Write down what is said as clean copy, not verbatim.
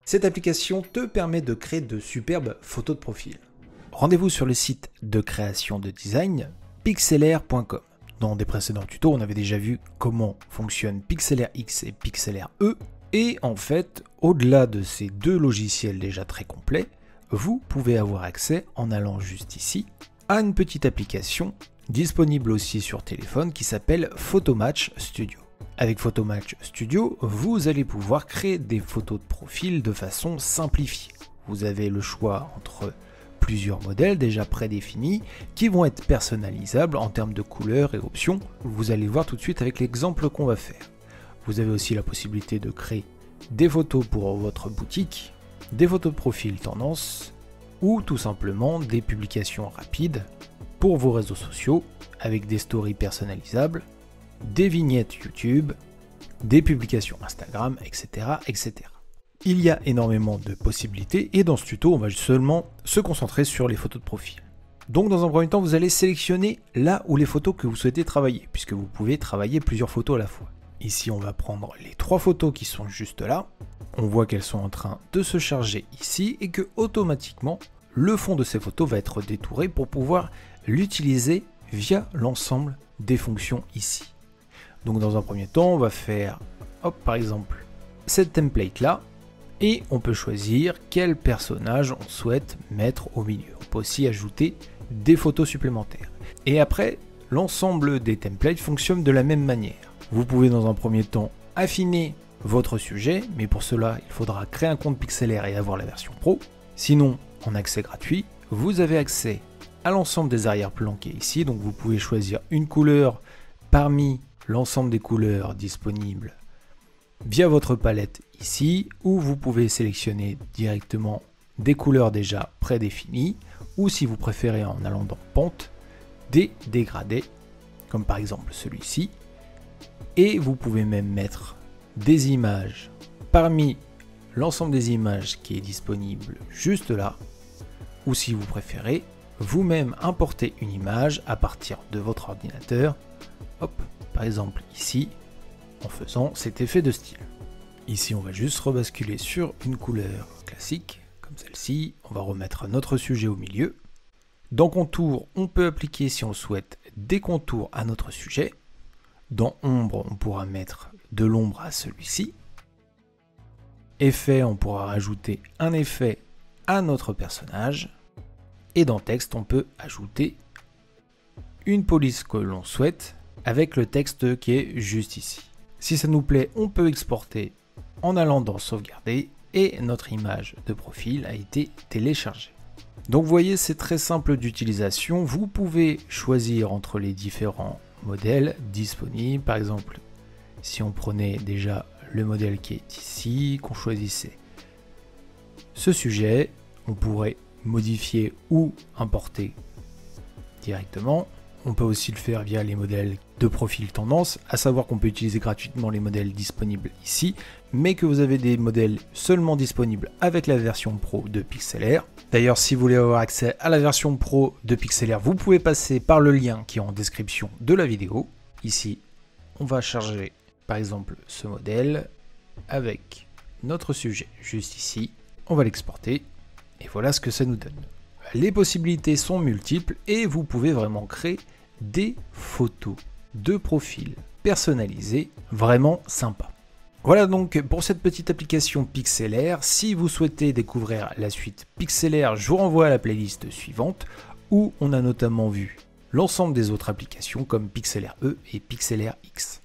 Cette application te permet de créer de superbes photos de profil. Rendez-vous sur le site de création de design pixlr.com. Dans des précédents tutos, on avait déjà vu comment fonctionnent Pixlr X et Pixlr E. Et en fait, au-delà de ces deux logiciels déjà très complets, vous pouvez avoir accès, en allant juste ici, à une petite application disponible aussi sur téléphone qui s'appelle Photomatch Studio. Avec Photomatch Studio, vous allez pouvoir créer des photos de profil de façon simplifiée. Vous avez le choix entre plusieurs modèles déjà prédéfinis qui vont être personnalisables en termes de couleurs et options. Vous allez voir tout de suite avec l'exemple qu'on va faire. Vous avez aussi la possibilité de créer des photos pour votre boutique, des photos de profil tendance ou tout simplement des publications rapides pour vos réseaux sociaux avec des stories personnalisables, des vignettes YouTube, des publications Instagram, etc., etc. Il y a énormément de possibilités et dans ce tuto, on va seulement se concentrer sur les photos de profil. Donc dans un premier temps, vous allez sélectionner là où les photos que vous souhaitez travailler, puisque vous pouvez travailler plusieurs photos à la fois. Ici, on va prendre les 3 photos qui sont juste là. On voit qu'elles sont en train de se charger ici et que automatiquement, le fond de ces photos va être détouré pour pouvoir l'utiliser via l'ensemble des fonctions ici. Donc dans un premier temps, on va faire, par exemple, cette template là, et on peut choisir quel personnage on souhaite mettre au milieu. On peut aussi ajouter des photos supplémentaires. Et après, l'ensemble des templates fonctionne de la même manière. Vous pouvez dans un premier temps affiner votre sujet, mais pour cela, il faudra créer un compte Pixlr et avoir la version Pro. Sinon, en accès gratuit, vous avez accès à l'ensemble des arrière-plans qui est ici, donc vous pouvez choisir une couleur parmi l'ensemble des couleurs disponibles via votre palette ici, ou vous pouvez sélectionner directement des couleurs déjà prédéfinies, ou si vous préférez en allant dans Pente, des dégradés, comme par exemple celui-ci, et vous pouvez même mettre des images parmi l'ensemble des images qui est disponible juste là, ou si vous préférez, vous-même importer une image à partir de votre ordinateur, par exemple ici, en faisant cet effet de style. Ici, on va juste rebasculer sur une couleur classique, comme celle-ci. On va remettre notre sujet au milieu. Dans Contour, on peut appliquer, si on le souhaite, des contours à notre sujet. Dans Ombre, on pourra mettre de l'ombre à celui-ci. Effet, on pourra rajouter un effet à notre personnage. Et dans Texte, on peut ajouter une police que l'on souhaite avec le texte qui est juste ici. Si ça nous plaît, on peut exporter en allant dans Sauvegarder et notre image de profil a été téléchargée. Donc vous voyez, c'est très simple d'utilisation. Vous pouvez choisir entre les différents modèles disponibles. Par exemple, si on prenait déjà le modèle qui est ici, qu'on choisissait ce sujet, on pourrait modifier ou importer directement. On peut aussi le faire via les modèles de profil tendance, à savoir qu'on peut utiliser gratuitement les modèles disponibles ici, mais que vous avez des modèles seulement disponibles avec la version Pro de Pixlr. D'ailleurs, si vous voulez avoir accès à la version Pro de Pixlr, vous pouvez passer par le lien qui est en description de la vidéo. Ici, on va charger par exemple ce modèle avec notre sujet juste ici. On va l'exporter et voilà ce que ça nous donne. Les possibilités sont multiples et vous pouvez vraiment créer des photos de profil personnalisées vraiment sympas. Voilà donc pour cette petite application Pixlr. Si vous souhaitez découvrir la suite Pixlr, je vous renvoie à la playlist suivante où on a notamment vu l'ensemble des autres applications comme Pixlr E et Pixlr X.